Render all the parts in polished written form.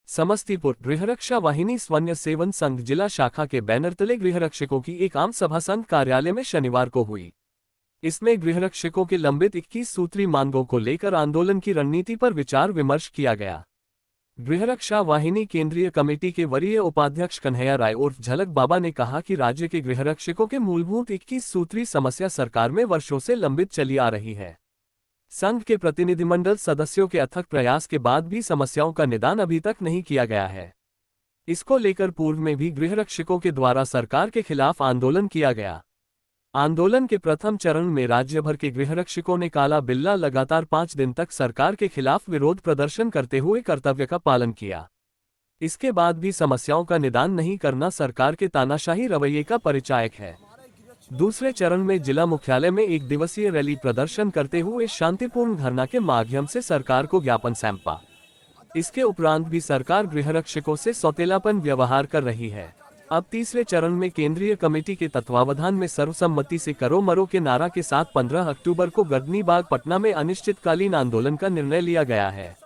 समस्तीपुर गृहरक्षा वाहिनी स्वर्ण सेवन संघ जिला शाखा के बैनर तले गृहरक्षकों की एक आम सभा संघ कार्यालय में शनिवार को हुई। इसमें गृहरक्षकों के लंबित 21 सूत्री मांगों को लेकर आंदोलन की रणनीति पर विचार विमर्श किया गया। गृहरक्षा वाहिनी केंद्रीय कमेटी के वरीय उपाध्यक्ष कन्हैया राय उर्फ झलक बाबा ने कहा कि राज्य के गृहरक्षकों के मूलभूत 21 सूत्री समस्या सरकार में वर्षों से लंबित चली आ रही है। संघ के प्रतिनिधिमंडल सदस्यों के अथक प्रयास के बाद भी समस्याओं का निदान अभी तक नहीं किया गया है। इसको लेकर पूर्व में भी गृहरक्षकों के द्वारा सरकार के खिलाफ आंदोलन किया गया। आंदोलन के प्रथम चरण में राज्य भर के गृहरक्षकों ने काला बिल्ला लगातार 5 दिन तक सरकार के खिलाफ विरोध प्रदर्शन करते हुए कर्तव्य का पालन किया। इसके बाद भी समस्याओं का निदान नहीं करना सरकार के तानाशाही रवैये का परिचायक है। दूसरे चरण में जिला मुख्यालय में 1 दिवसीय रैली प्रदर्शन करते हुए शांतिपूर्ण धरना के माध्यम से सरकार को ज्ञापन सौंपा। इसके उपरांत भी सरकार गृहरक्षकों से सौतेलापन व्यवहार कर रही है। अब तीसरे चरण में केंद्रीय कमेटी के तत्वावधान में सर्वसम्मति से करो मरो के नारा के साथ 15 अक्टूबर को गर्दनी बाग पटना में अनिश्चितकालीन आंदोलन का निर्णय लिया गया है।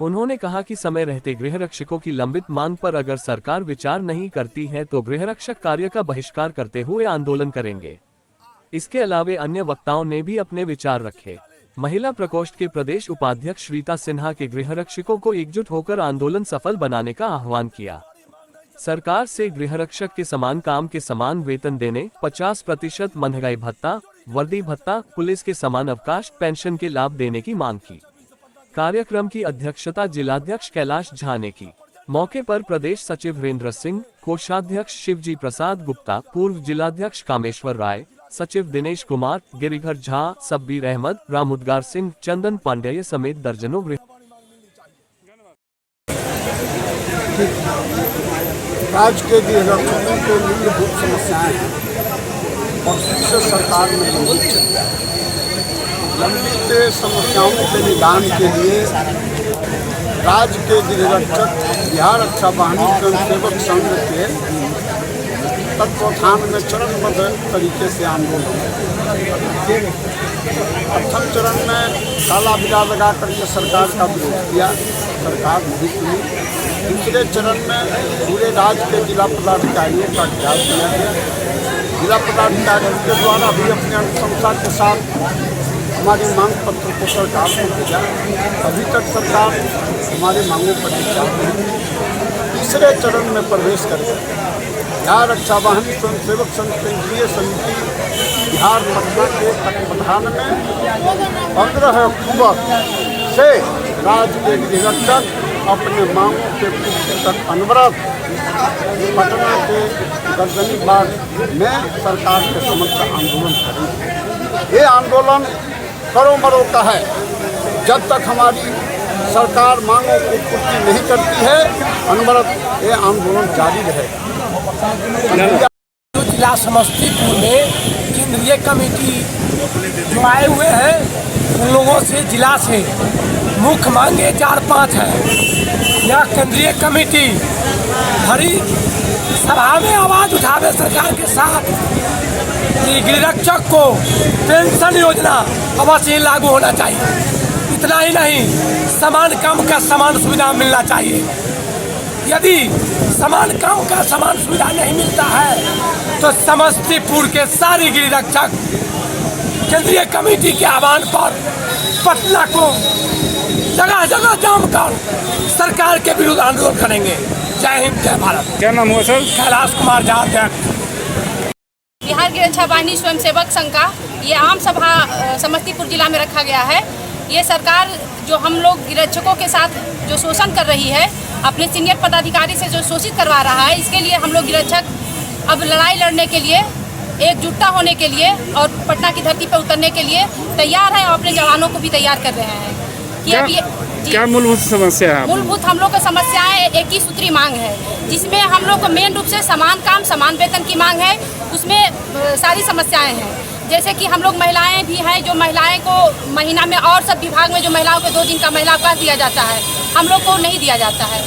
उन्होंने कहा कि समय रहते गृहरक्षकों की लंबित मांग पर अगर सरकार विचार नहीं करती है तो गृहरक्षक कार्य का बहिष्कार करते हुए आंदोलन करेंगे। इसके अलावा अन्य वक्ताओं ने भी अपने विचार रखे। महिला प्रकोष्ठ के प्रदेश उपाध्यक्ष रीता सिन्हा के गृहरक्षकों को एकजुट होकर आंदोलन सफल बनाने का आह्वान किया। सरकार से गृहरक्षक के समान काम के समान वेतन देने, 50% महंगाई भत्ता, वर्दी भत्ता, पुलिस के समान अवकाश, पेंशन के लाभ देने की मांग की। कार्यक्रम की अध्यक्षता जिलाध्यक्ष कैलाश झा ने की। मौके पर प्रदेश सचिव वीरेंद्र सिंह, कोषाध्यक्ष शिवजी प्रसाद गुप्ता, पूर्व जिलाध्यक्ष कामेश्वर राय, सचिव दिनेश कुमार, गिरिधर झा, सब्बीर अहमद, रामुद्गार सिंह, चंदन पांडेय समेत दर्जनों राज्य के गृहरक्षकों के मूलभूत समस्याएं हैं और इससे सरकार में लंबित समस्याओं के निदान के लिए राज्य के गृहरक्षक बिहार रक्षा वाहिनी स्वयंसेवक संघ के तत्वावधान में चरणबद्ध तरीके से आंदोलन। प्रथम चरण में काला बिल्ला लगा करके सरकार का विरोध किया, सरकार नहीं सुनी। दूसरे चरण में पूरे राज्य के जिला पदाधिकारियों का घेराव किया गया। जिला पदाधिकारियों के द्वारा भी अपने अनुशंसा के साथ हमारी मांग पत्र को सरकार को भेजा। अभी तक सरकार हमारी मांगों पर विचार नहीं। तीसरे चरण में प्रवेश करके बिहार रक्षा वाहिनी स्वयंसेवक संघ केंद्रीय समिति बिहार पटना के तत्वावधान में 15 अक्टूबर से राज्य के गृहरक्षक अपने मांगों के पूर्ति तक अनवरत पटना के गर्दनी बाग में सरकार के समक्ष आंदोलन करेंगे। ये आंदोलन करो मरो का है। जब तक हमारी सरकार मांगों को पूर्ति नहीं करती है, अनवरत ये आंदोलन जारी रहेगा। जिला समस्तीपुर में केंद्रीय कमेटी जो आए हुए हैं उन लोगों से जिला से मुख्य मांगे 4-5 हैं। यह केंद्रीय कमेटी हरी सभा में आवाज उठावे सरकार के साथ कि गृहरक्षक को पेंशन योजना अवश्य लागू होना चाहिए। इतना ही नहीं, समान काम का समान सुविधा मिलना चाहिए। यदि समान काम का समान सुविधा नहीं मिलता है तो समस्तीपुर के सारे गृहरक्षक केंद्रीय कमेटी के आह्वान पर पटना को जगह जगह जाम कर सरकार के विरुद्ध आंदोलन करेंगे। जय हिंद, जय भारत। क्या नाम हुआ सर? कैलाश कुमार झा। बिहार गृहरक्षा वाहिनी स्वयंसेवक संघ का ये आम सभा समस्तीपुर जिला में रखा गया है। ये सरकार जो हम लोग गृहरक्षकों के साथ जो शोषण कर रही है, अपने सीनियर पदाधिकारी से जो शोषित करवा रहा है, इसके लिए हम लोग गृहरक्षक अब लड़ाई लड़ने के लिए, एकजुटता होने के लिए और पटना की धरती पर उतरने के लिए तैयार हैं और अपने जवानों को भी तैयार कर रहे हैं कि अब ये क्या मूलभूत समस्या है? मूलभूत हम लोग का समस्याएं 21 सूत्री मांग है, जिसमें हम लोग को मेन रूप से समान काम समान वेतन की मांग है। उसमें सारी समस्याएं हैं, जैसे कि हम लोग महिलाएं भी हैं, जो महिलाएं को महीना में और सब विभाग में जो महिलाओं को 2 दिन का महिला अवकाश दिया जाता है, हम लोग को नहीं दिया जाता है।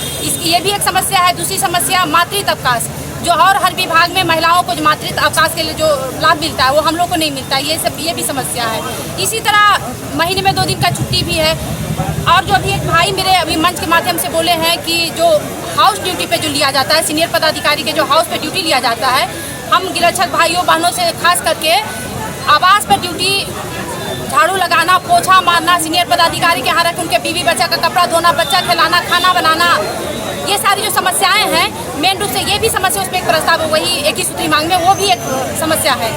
ये भी एक समस्या है। दूसरी समस्या मातृत्व अवकाश, जो और हर विभाग में महिलाओं को जो मातृत्व अवकाश के लिए जो लाभ मिलता है वो हम लोग को नहीं मिलता है। ये भी समस्या है। इसी तरह महीने में 2 दिन का छुट्टी भी है। और जो अभी एक भाई मेरे अभी मंच के माध्यम से बोले हैं कि जो हाउस ड्यूटी पे जो लिया जाता है, सीनियर पदाधिकारी के जो हाउस पे ड्यूटी लिया जाता है, हम गिरक्षक भाइयों बहनों से खास करके आवास पर ड्यूटी, झाड़ू लगाना, पोछा मारना, सीनियर पदाधिकारी के यहाँ रख उनके बीवी बच्चा का कपड़ा धोना, बच्चा खिलाना, खाना बनाना, ये सारी जो समस्याएं हैं, मेन रूप से ये भी समस्या, उसमें एक प्रस्ताव वही 21 सूत्री मांग में वो भी एक समस्या है।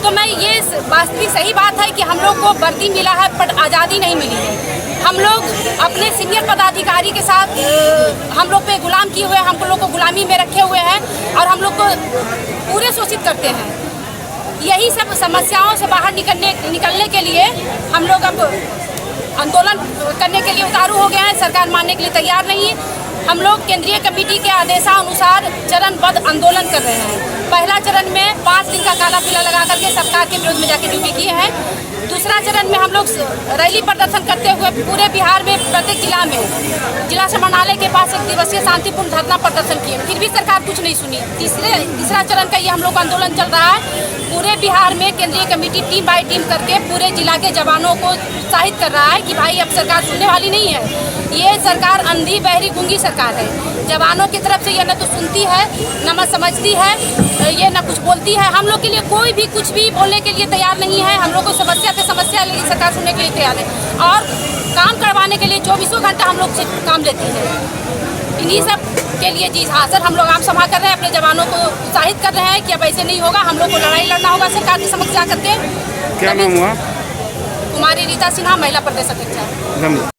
तो मैं ये वास्तविक सही बात है कि हम लोग को वर्दी मिला है पर आज़ादी नहीं मिली है। हम लोग अपने सीनियर पदाधिकारी के साथ हम लोग पे गुलाम किए हुए हैं, हम लोग को गुलामी में रखे हुए हैं और हम लोग को पूरे शोषित करते हैं। यही सब समस्याओं से बाहर निकलने के लिए हम लोग अब आंदोलन करने के लिए उतारू हो गए हैं। सरकार मानने के लिए तैयार नहीं। हम लोग केंद्रीय कमेटी के आदेशानुसार चरणबद्ध आंदोलन कर रहे हैं। पहला चरण में 5 दिन का काला पीला लगा करके सरकार के विरोध में जाके ड्यूटी किए हैं। दूसरा चरण में हम लोग रैली प्रदर्शन करते हुए पूरे बिहार में प्रत्येक जिला समाहरणालय के पास 1 दिवसीय शांतिपूर्ण धरना प्रदर्शन किए, फिर भी सरकार कुछ नहीं सुनी। तीसरा चरण का ये हम लोग का आंदोलन चल रहा है। पूरे बिहार में केंद्रीय कमेटी टीम बाय टीम करके पूरे जिला के जवानों को उत्साहित कर रहा है कि भाई अब सरकार सुनने वाली नहीं है। ये सरकार अंधी बहरी गूंगी सरकार है। जवानों की तरफ से ये न तो सुनती है, न समझती है, ये न कुछ बोलती है। हम लोग के लिए कोई भी कुछ भी बोलने के लिए तैयार नहीं है। हम लोग को समस्या पे समस्या लेकिन सरकार सुनने के लिए तैयार है और काम करवाने के लिए 24 घंटा हम लोग से काम लेती है। इन्हीं सब के लिए जी हाँ सर, हम लोग आम सभा कर रहे हैं, अपने जवानों को उत्साहित कर रहे हैं कि अब ऐसे नहीं होगा, हम लोग को लड़ाई लड़ना होगा सरकार के समक्ष जा करके। क्या नाम हुआ? कुमारी रीता सिन्हा, महिला प्रदेश अध्यक्षा।